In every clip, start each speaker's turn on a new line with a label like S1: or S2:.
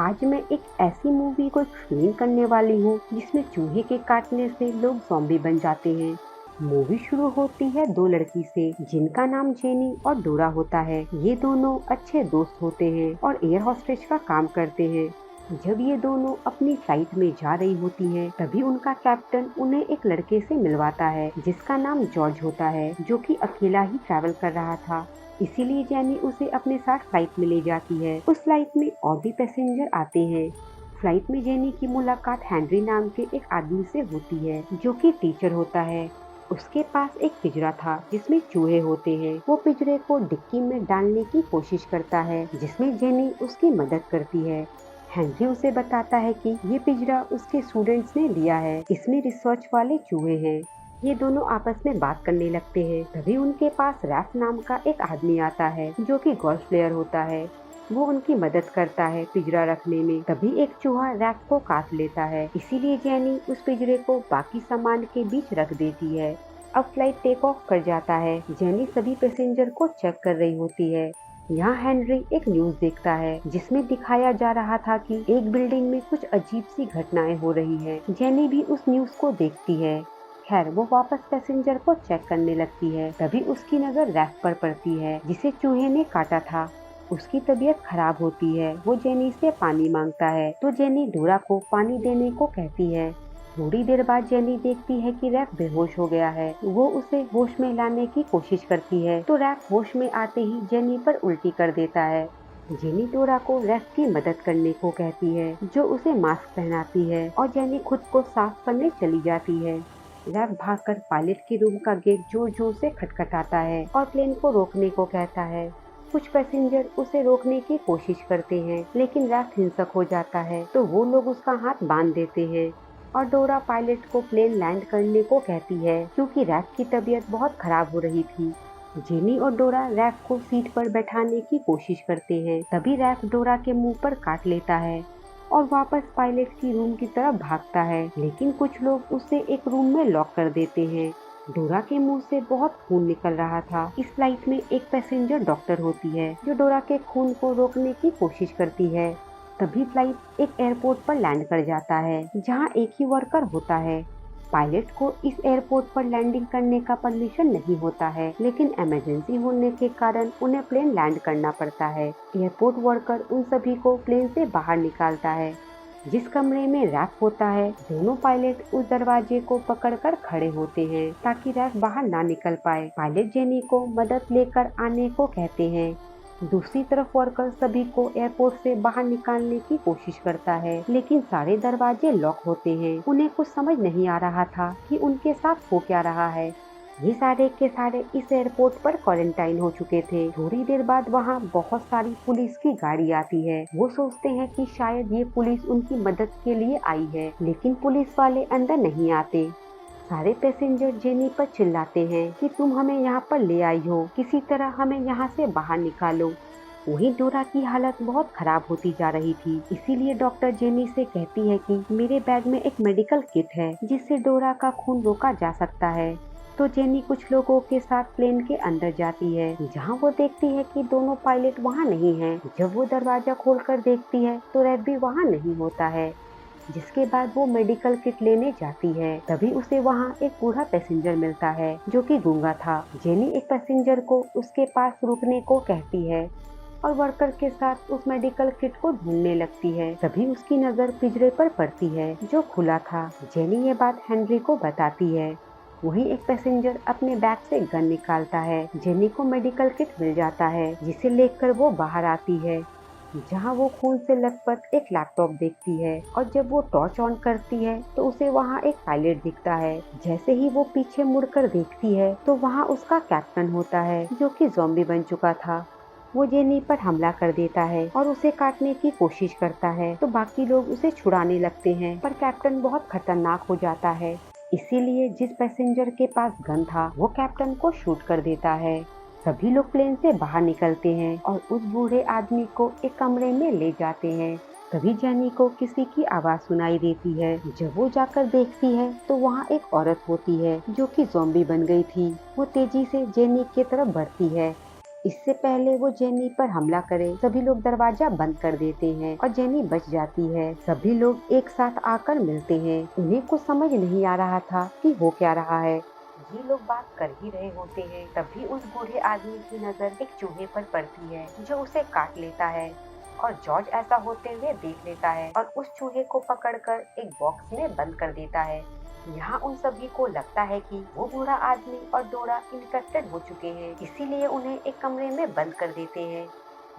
S1: आज मैं एक ऐसी मूवी को एक्सप्लेन करने वाली हूँ जिसमें चूहे के काटने से लोग ज़ॉम्बी बन जाते हैं। मूवी शुरू होती है दो लड़की से जिनका नाम जेनी और डोरा होता है। ये दोनों अच्छे दोस्त होते हैं और एयर होस्टेज का काम करते हैं। जब ये दोनों अपनी फ्लाइट में जा रही होती हैं, तभी उनका कैप्टन उन्हें एक लड़के से मिलवाता है जिसका नाम जॉर्ज होता है, जो कि अकेला ही ट्रैवल कर रहा था। इसीलिए जेनी उसे अपने साथ फ्लाइट में ले जाती है। उस फ्लाइट में और भी पैसेंजर आते हैं। फ्लाइट में जेनी की मुलाकात हेनरी नाम के एक आदमी से होती है जो कि टीचर होता है। उसके पास एक पिंजरा था जिसमें चूहे होते हैं। वो पिंजरे को डिक्की में डालने की कोशिश करता है जिसमें जेनी उसकी मदद करती है। हेनरी उसे बताता है कि ये पिंजरा उसके स्टूडेंट्स ने लिया है, इसमें रिसर्च वाले चूहे हैं। ये दोनों आपस में बात करने लगते हैं। तभी उनके पास रैफ नाम का एक आदमी आता है जो कि गोल्फ प्लेयर होता है। वो उनकी मदद करता है पिंजरा रखने में। तभी एक चूहा रैफ को काट लेता है, इसीलिए जेनी उस पिंजरे को बाकी सामान के बीच रख देती है। अब फ्लाइट टेक ऑफ कर जाता है। जेनी सभी पैसेंजर को चेक कर रही होती है। यहाँ हेनरी एक न्यूज देखता है जिसमें दिखाया जा रहा था कि एक बिल्डिंग में कुछ अजीब सी घटनाएं हो रही है। जेनी भी उस न्यूज को देखती है। खैर वो वापस पैसेंजर को चेक करने लगती है। तभी उसकी नजर रैफ पर पड़ती है जिसे चूहे ने काटा था। उसकी तबीयत खराब होती है। वो जेनी से पानी मांगता है तो जेनी डोरा को पानी देने को कहती है। थोड़ी देर बाद जेनी देखती है कि रैफ बेहोश हो गया है। वो उसे होश में लाने की कोशिश करती है तो रैफ होश में आते ही जेनी पर उल्टी कर देता है। जेनी डोरा को रैफ की मदद करने को कहती है जो उसे मास्क पहनाती है और जेनी खुद को साफ करने चली जाती है। रैफ भागकर पायलट के रूम का गेट जोर जोर से खटखटाता है और प्लेन को रोकने को कहता है। कुछ पैसेंजर उसे रोकने की कोशिश करते हैं लेकिन रैफ हिंसक हो जाता है तो वो लोग उसका हाथ बांध देते हैं और डोरा पायलट को प्लेन लैंड करने को कहती है क्योंकि रैफ की तबीयत बहुत खराब हो रही थी। जेनी और डोरा रैफ को सीट पर बैठाने की कोशिश करते हैं। तभी रैफ डोरा के मुंह पर काट लेता है और वापस पायलट की रूम की तरफ भागता है, लेकिन कुछ लोग उसे एक रूम में लॉक कर देते हैं। डोरा के मुंह से बहुत खून निकल रहा था। इस फ्लाइट में एक पैसेंजर डॉक्टर होती है जो डोरा के खून को रोकने की कोशिश करती है। तभी फ्लाइट एक एयरपोर्ट पर लैंड कर जाता है जहां एक ही वर्कर होता है। पायलट को इस एयरपोर्ट पर लैंडिंग करने का परमिशन नहीं होता है, लेकिन इमरजेंसी होने के कारण उन्हें प्लेन लैंड करना पड़ता है। एयरपोर्ट वर्कर उन सभी को प्लेन से बाहर निकालता है। जिस कमरे में रैफ होता है, दोनों पायलट उस दरवाजे को पकड़कर खड़े होते हैं ताकि रैफ बाहर ना निकल पाए। पायलट जेनी को मदद लेकर आने को कहते हैं। दूसरी तरफ वर्कर सभी को एयरपोर्ट से बाहर निकालने की कोशिश करता है, लेकिन सारे दरवाजे लॉक होते हैं। उन्हें कुछ समझ नहीं आ रहा था कि उनके साथ हो क्या रहा है। ये सारे के सारे इस एयरपोर्ट पर क्वारंटाइन हो चुके थे। थोड़ी देर बाद वहाँ बहुत सारी पुलिस की गाड़ी आती है। वो सोचते हैं कि शायद ये पुलिस उनकी मदद के लिए आई है, लेकिन पुलिस वाले अंदर नहीं आते। सारे पैसेंजर जेनी पर चिल्लाते हैं कि तुम हमें यहाँ पर ले आई हो, किसी तरह हमें यहाँ से बाहर निकालो। वहीं डोरा की हालत बहुत खराब होती जा रही थी, इसीलिए डॉक्टर जेनी से कहती है कि मेरे बैग में एक मेडिकल किट है जिससे डोरा का खून रोका जा सकता है। तो जेनी कुछ लोगों के साथ प्लेन के अंदर जाती है जहाँ वो देखती है कि दोनों पायलट वहाँ नहीं हैं। जब वो दरवाजा खोलकर देखती है तो रैफ भी वहाँ नहीं होता है। जिसके बाद वो मेडिकल किट लेने जाती है। तभी उसे वहाँ एक बूढ़ा पैसेंजर मिलता है जो कि गूंगा था। जेनी एक पैसेंजर को उसके पास रुकने को कहती है और वर्कर के साथ उस मेडिकल किट को ढूंढने लगती है। तभी उसकी नजर पिंजरे पर पड़ती है जो खुला था। जेनी ये बात हेनरी को बताती है। वहीं एक पैसेंजर अपने बैग से गन निकालता है। जेनी को मेडिकल किट मिल जाता है जिसे लेकर वो बाहर आती है, जहां वो खून से लथपथ एक लैपटॉप देखती है और जब वो टॉर्च ऑन करती है तो उसे वहां एक पायलट दिखता है। जैसे ही वो पीछे मुड़कर देखती है तो वहां उसका कैप्टन होता है जो कि ज़ॉम्बी बन चुका था। वो जेनी पर हमला कर देता है और उसे काटने की कोशिश करता है तो बाकी लोग उसे छुड़ाने लगते हैं, पर कैप्टन बहुत खतरनाक हो जाता है। इसीलिए जिस पैसेंजर के पास गन था वो कैप्टन को शूट कर देता है। सभी लोग प्लेन से बाहर निकलते हैं और उस बूढ़े आदमी को एक कमरे में ले जाते हैं। तभी जेनी को किसी की आवाज सुनाई देती है। जब वो जाकर देखती है तो वहाँ एक औरत होती है जो कि ज़ॉम्बी बन गई थी। वो तेजी से जेनी की तरफ बढ़ती है। इससे पहले वो जेनी पर हमला करे सभी लोग दरवाजा बंद कर देते हैं और जेनी बच जाती है। सभी लोग एक साथ आकर मिलते हैं। उन्हें कुछ समझ नहीं आ रहा था कि हो क्या रहा है। ये लोग बात कर ही रहे होते हैं, तभी उस बूढ़े आदमी की नजर एक चूहे पर पड़ती है जो उसे काट लेता है और जॉर्ज ऐसा होते हुए देख लेता है और उस चूहे को पकड़कर एक बॉक्स में बंद कर देता है। यहाँ उन सभी को लगता है कि वो बूढ़ा आदमी और डोरा इन्फेक्टेड हो चुके हैं, इसीलिए उन्हें एक कमरे में बंद कर देते हैं।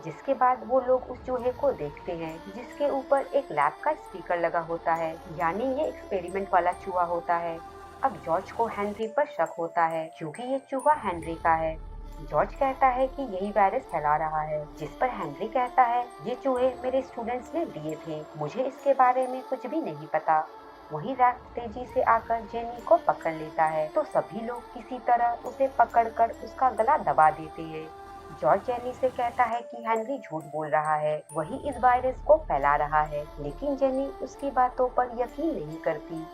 S1: जिसके बाद वो लोग उस चूहे को देखते हैं जिसके ऊपर एक लैब का स्पीकर लगा होता है, यानी ये एक्सपेरिमेंट वाला चूहा होता है। अब जॉर्ज को हेनरी पर शक होता है क्योंकि ये चूहा हेनरी का है। जॉर्ज कहता है कि यही वायरस फैला रहा है, जिस पर हेनरी कहता है ये चूहे मेरे स्टूडेंट्स ने दिए थे, मुझे इसके बारे में कुछ भी नहीं पता। वहीं रैफ तेजी से आकर जेनी को पकड़ लेता है तो सभी लोग किसी तरह उसे पकड़कर उसका गला दबा देते हैं। जॉर्ज जेनी से कहता है कि हेनरी झूठ बोल रहा है, वही इस वायरस को फैला रहा है, लेकिन जेनी उसकी बातों पर यकीन नहीं करती।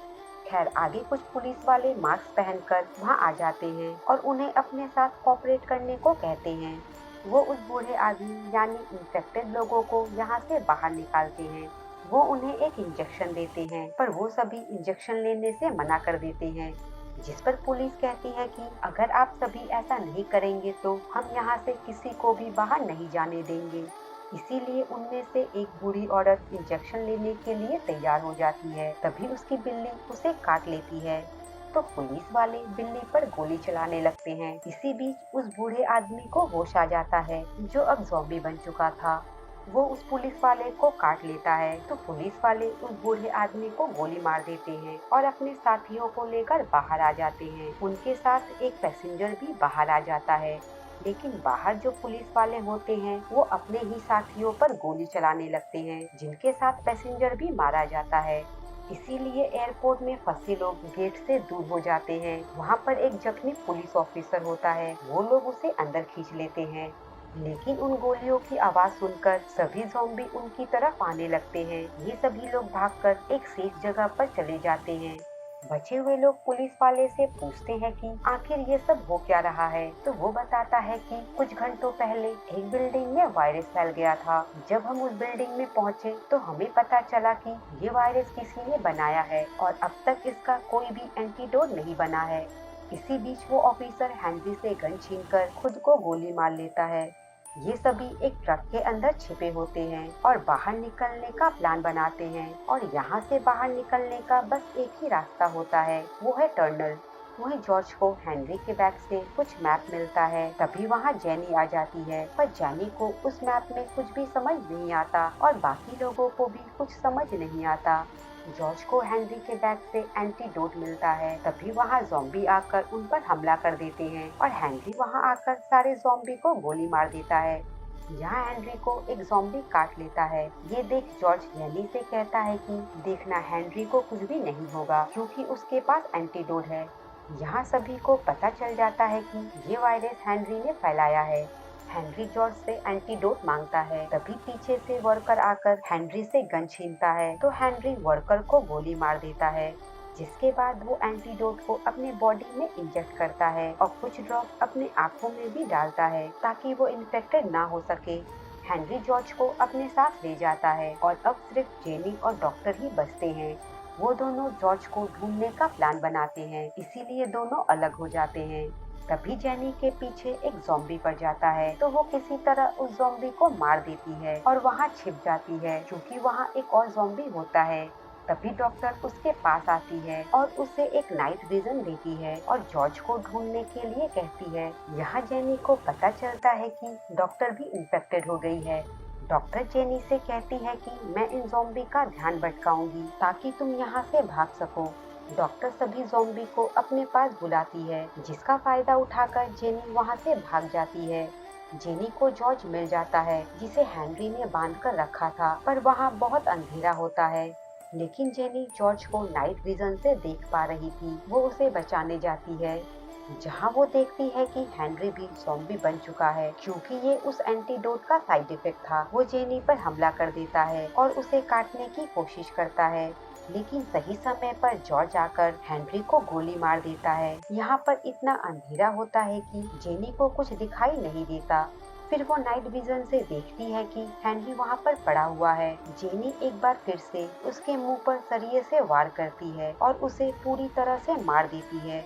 S1: खैर आगे कुछ पुलिस वाले मास्क पहनकर वहां आ जाते हैं और उन्हें अपने साथ कोऑपरेट करने को कहते हैं। वो उस बूढ़े आदमी यानी इन्फेक्टेड लोगों को यहाँ से बाहर निकालते हैं। वो उन्हें एक इंजेक्शन देते हैं पर वो सभी इंजेक्शन लेने से मना कर देते हैं, जिस पर पुलिस कहती है कि अगर आप सभी ऐसा नहीं करेंगे तो हम यहाँ से किसी को भी बाहर नहीं जाने देंगे। इसीलिए उनमें से एक बूढ़ी औरत इंजेक्शन लेने के लिए तैयार हो जाती है, तभी उसकी बिल्ली उसे काट लेती है तो पुलिस वाले बिल्ली पर गोली चलाने लगते हैं। इसी बीच उस बूढ़े आदमी को होश आ जाता है जो अब ज़ॉम्बी बन चुका था। वो उस पुलिस वाले को काट लेता है तो पुलिस वाले उस बूढ़े आदमी को गोली मार देते हैं और अपने साथियों को लेकर बाहर आ जाते हैं। उनके साथ एक पैसेंजर भी बाहर आ जाता है, लेकिन बाहर जो पुलिस वाले होते हैं वो अपने ही साथियों पर गोली चलाने लगते हैं, जिनके साथ पैसेंजर भी मारा जाता है। इसीलिए एयरपोर्ट में फंसे लोग गेट से दूर हो जाते हैं। वहाँ पर एक जख्मी पुलिस ऑफिसर होता है, वो लोग उसे अंदर खींच लेते हैं, लेकिन उन गोलियों की आवाज सुनकर सभी ज़ॉम्बी उनकी तरफ आने लगते हैं। ये सभी लोग भागकर एक सेफ जगह पर चले जाते हैं। बचे हुए लोग पुलिस वाले से पूछते हैं कि आखिर ये सब हो क्या रहा है, तो वो बताता है कि कुछ घंटों पहले एक बिल्डिंग में वायरस फैल गया था। जब हम उस बिल्डिंग में पहुंचे तो हमें पता चला कि ये वायरस किसी ने बनाया है और अब तक इसका कोई भी एंटीडोट नहीं बना है। इसी बीच वो ऑफिसर हेनरी से गन छीनकर खुद को गोली मार लेता है। ये सभी एक ट्रक के अंदर छिपे होते हैं और बाहर निकलने का प्लान बनाते हैं और यहाँ से बाहर निकलने का बस एक ही रास्ता होता है, वो है टनल। वहीं जॉर्ज को हेनरी के बैग से कुछ मैप मिलता है, तभी वहाँ जेनी आ जाती है, पर जेनी को उस मैप में कुछ भी समझ नहीं आता और बाकी लोगों को भी कुछ समझ नहीं आता। जॉर्ज को हेनरी के बैग से एंटीडोट मिलता है, तभी वहाँ ज़ॉम्बी आकर उन पर हमला कर देते हैं और हेनरी वहाँ आकर सारे ज़ॉम्बी को गोली मार देता है। यहाँ हेनरी को एक ज़ॉम्बी काट लेता है। ये देख जॉर्ज जेनी से कहता है कि देखना हेनरी को कुछ भी नहीं होगा क्योंकि उसके पास एंटीडोट है। यहाँ सभी को पता चल जाता है कि ये वायरस हेनरी ने फैलाया है। हेनरी जॉर्ज से एंटीडोट मांगता है, तभी पीछे से वर्कर आकर हेनरी से गन छीनता है तो हेनरी वर्कर को गोली मार देता है। जिसके बाद वो एंटीडोट को अपने बॉडी में इंजेक्ट करता है और कुछ ड्रॉप अपने आँखों में भी डालता है ताकि वो इन्फेक्टेड ना हो सके। हेनरी जॉर्ज को अपने साथ ले जाता है और अब सिर्फ जेनी और डॉक्टर ही बचते हैं। वो दोनों जॉर्ज को ढूंढने का प्लान बनाते हैं, इसीलिए दोनों अलग हो जाते हैं। तभी जेनी के पीछे एक ज़ॉम्बी पड़ जाता है तो वो किसी तरह उस ज़ॉम्बी को मार देती है और वहाँ छिप जाती है क्योंकि वहाँ एक और ज़ॉम्बी होता है। तभी डॉक्टर उसके पास आती है और उसे एक नाइट विजन देती है और जॉर्ज को ढूंढने के लिए कहती है। यहाँ जेनी को पता चलता है कि डॉक्टर भी इन्फेक्टेड हो गई है। डॉक्टर जेनी से कहती है कि मैं इन ज़ॉम्बी का ध्यान भटकाऊंगी ताकि तुम यहाँ से भाग सको। डॉक्टर सभी ज़ॉम्बी को अपने पास बुलाती है, जिसका फायदा उठाकर जेनी वहाँ से भाग जाती है। जेनी को जॉर्ज मिल जाता है जिसे हेनरी ने बांध कर रखा था, पर वहाँ बहुत अंधेरा होता है। लेकिन जेनी जॉर्ज को नाइट विजन से देख पा रही थी, वो उसे बचाने जाती है। जहाँ वो देखती है कि हेनरी भी ज़ॉम्बी बन चुका है क्योंकि ये उस एंटीडोट का साइड इफेक्ट था। वो जेनी पर हमला कर देता है और उसे काटने की कोशिश करता है, लेकिन सही समय पर जॉर्ज आकर हेनरी को गोली मार देता है। यहाँ पर इतना अंधेरा होता है कि जेनी को कुछ दिखाई नहीं देता। फिर वो नाइट विजन से देखती है कि हेनरी वहाँ पर पड़ा हुआ है। जेनी एक बार फिर से उसके मुंह पर सरिये से वार करती है और उसे पूरी तरह से मार देती है।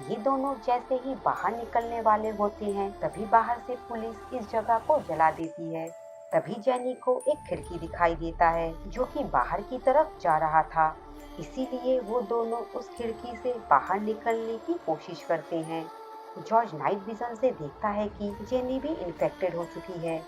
S1: ये दोनों जैसे ही बाहर निकलने वाले होते हैं, तभी बाहर से पुलिस इस जगह को जला देती है। तभी जेनी को एक खिड़की दिखाई देता है जो कि बाहर की तरफ जा रहा था। इसीलिए वो दोनों उस खिड़की से बाहर निकलने की कोशिश करते हैं। जॉर्ज नाइट विजन से देखता है कि जेनी भी इन्फेक्टेड हो चुकी है।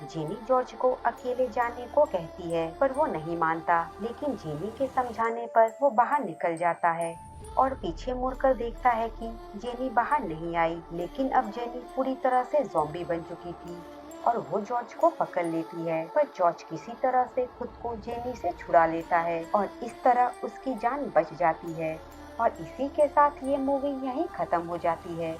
S1: जेनी जॉर्ज को अकेले जाने को कहती है, पर वो नहीं मानता। लेकिन जेनी के समझाने पर वो बाहर निकल जाता है और पीछे मुड़कर देखता है कि जेनी बाहर नहीं आई। लेकिन अब जेनी पूरी तरह से ज़ॉम्बी बन चुकी थी और वो जॉर्ज को पकड़ लेती है, पर जॉर्ज किसी तरह से खुद को जेनी से छुड़ा लेता है और इस तरह उसकी जान बच जाती है। और इसी के साथ ये मूवी यहीं खत्म हो जाती है।